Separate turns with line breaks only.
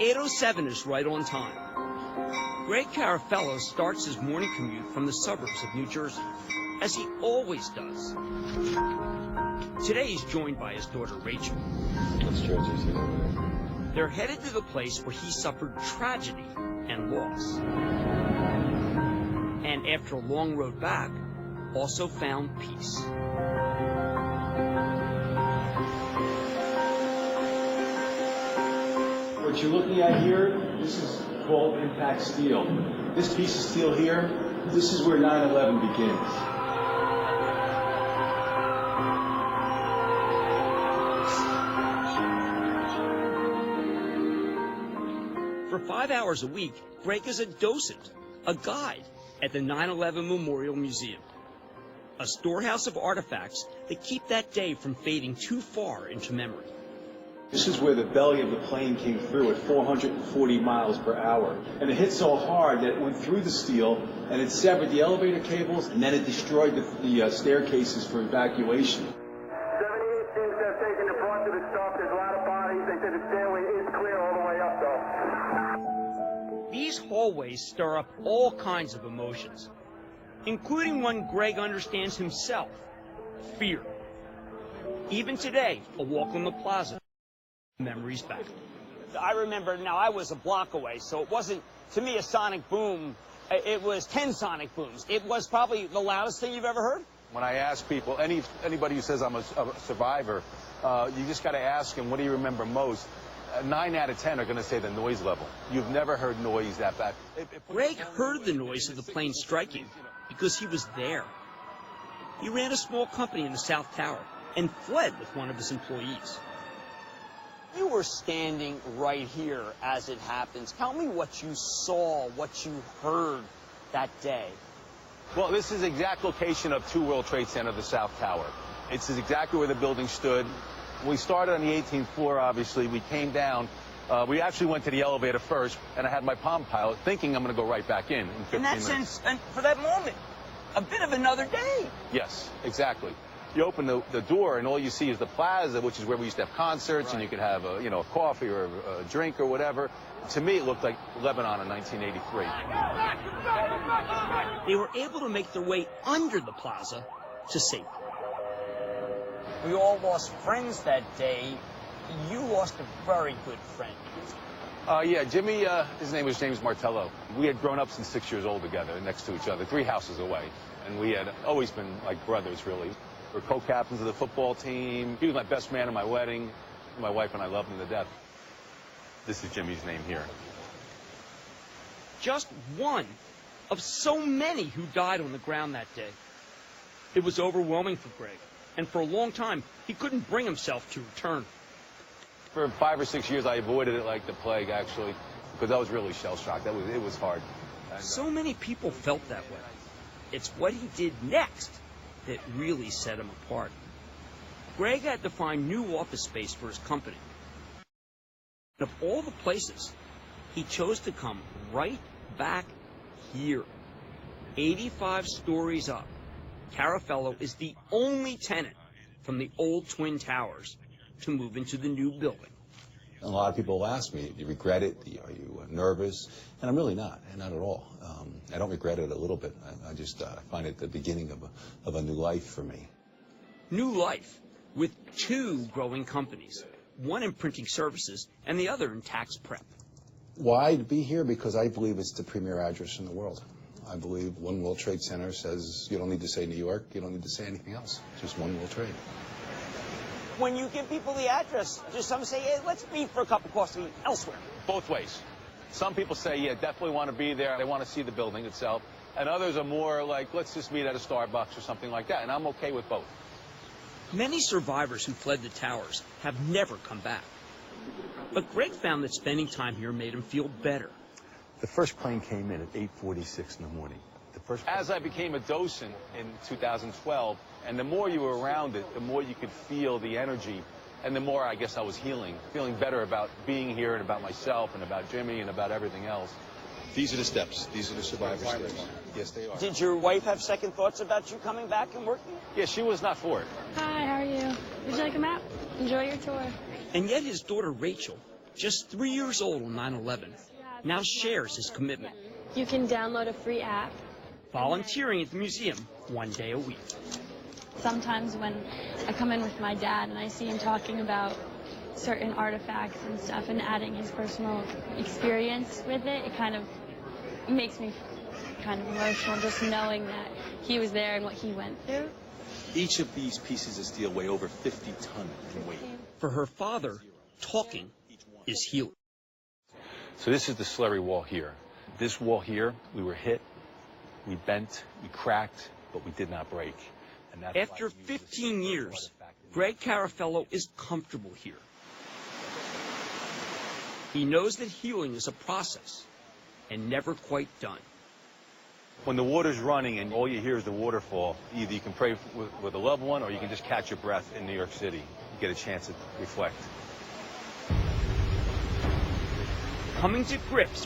8:07 is right on time. Greg Carafello starts his morning commute from the suburbs of New Jersey, as he always does. Today he's joined by his daughter Rachel. They're headed to the place where he suffered tragedy and loss. And after a long road back, also found peace.
What you're looking at here, this is called impact steel. This piece of steel here, this is where 9/11 begins.
For 5 hours a week, Greg is a docent, a guide at the 9/11 Memorial Museum, a storehouse of artifacts that keep that day from fading too far into memory.
This is where the belly of the plane came through at 440 miles per hour. And it hit so hard that it went through the steel and it severed the elevator cables and then it destroyed the staircases for evacuation.
78 seems to have taken the brunt of the stuff. There's a lot of bodies. They said the stairway is clear all the way up, though.
These hallways stir up all kinds of emotions, including one Greg understands himself: fear. Even today, a walk on the plaza, memories back. I remember, now I was a block away, so it wasn't, to me, a sonic boom. It was 10 sonic booms. It was probably the loudest thing you've ever heard.
When I ask people, anybody who says I'm a survivor, you just got to ask them, what do you remember most? 9 out of 10 are going to say the noise level. You've never heard noise that bad.
Greg heard the noise of the plane striking because he was there. He ran a small company in the South Tower and fled with one of his employees. You were standing right here as it happens. Tell me what you saw, what you heard that day.
Well, this is the exact location of 2 World Trade Center, the South Tower. It's exactly where the building stood. We started on the 18th floor, obviously. We came down. We actually went to the elevator first, and I had my Palm Pilot thinking I'm going to go right back in 15 minutes.
In that sense, and for that moment, a bit of another day.
Yes, exactly. You open the door, and all you see is the plaza, which is where we used to have concerts, and you could have a coffee or a drink or whatever. To me, it looked like Lebanon in 1983.
They were able to make their way under the plaza to safety. We all lost friends that day. You lost a very good friend.
Yeah, Jimmy, his name was James Martello. We had grown up since 6 years old together, next to each other, 3 houses away. And we had always been like brothers, really. We're co-captains of the football team. He was my best man at my wedding. My wife and I loved him to death. This is Jimmy's name here.
Just one of so many who died on the ground that day. It was overwhelming for Greg, and for a long time, he couldn't bring himself to return.
For 5 or 6 years, I avoided it like the plague, actually, because I was really shell-shocked. It was hard.
So many people felt that way. It's what he did next that really set him apart. Greg had to find new office space for his company. Of all the places, he chose to come right back here. 85 stories up, Carafello is the only tenant from the old Twin Towers to move into the new building.
A lot of people ask me, do you regret it? Are you nervous? And I'm really not at all. I don't regret it a little bit. I just find it the beginning of a new life for me.
New life with 2 growing companies, one in printing services and the other in tax prep.
Why be here? Because I believe it's the premier address in the world. I believe One World Trade Center says you don't need to say New York, you don't need to say anything else, just One World Trade.
When you give people the address, just some say, hey, let's meet for a cup of coffee elsewhere.
Both ways. Some people say, yeah, definitely want to be there. They want to see the building itself. And others are more like, let's just meet at a Starbucks or something like that. And I'm okay with both.
Many survivors who fled the towers have never come back. But Greg found that spending time here made him feel better.
The first plane came in at 8:46 in the morning.
As I became a docent in 2012, and the more you were around it, the more you could feel the energy, and the more I guess I was feeling better about being here and about myself and about Jimmy and about everything else.
These are the steps. These are the survivor steps. Yes, they are.
Did your wife have second thoughts about you coming back and working?
Yeah, she was not for it.
Hi, how are you? Would you like a map? Enjoy your tour.
And yet his daughter Rachel just 3 years old on 9/11, now shares his commitment,
You can download a free app.
volunteering at the museum 1 day a week.
Sometimes when I come in with my dad and I see him talking about certain artifacts and stuff and adding his personal experience with it, it kind of makes me kind of emotional just knowing that he was there and what he went through.
Each of these pieces of steel weigh over 50 tons in weight.
For her father, talking is healing.
So this is the slurry wall here. This wall here, we were hit, we bent, we cracked, but we did not break. And that's
After 15 years, Greg Carafello is comfortable here. He knows that healing is a process and never quite done.
When the water's running and all you hear is the waterfall, either you can pray with a loved one or you can just catch your breath in New York City. You get a chance to reflect.
Coming to grips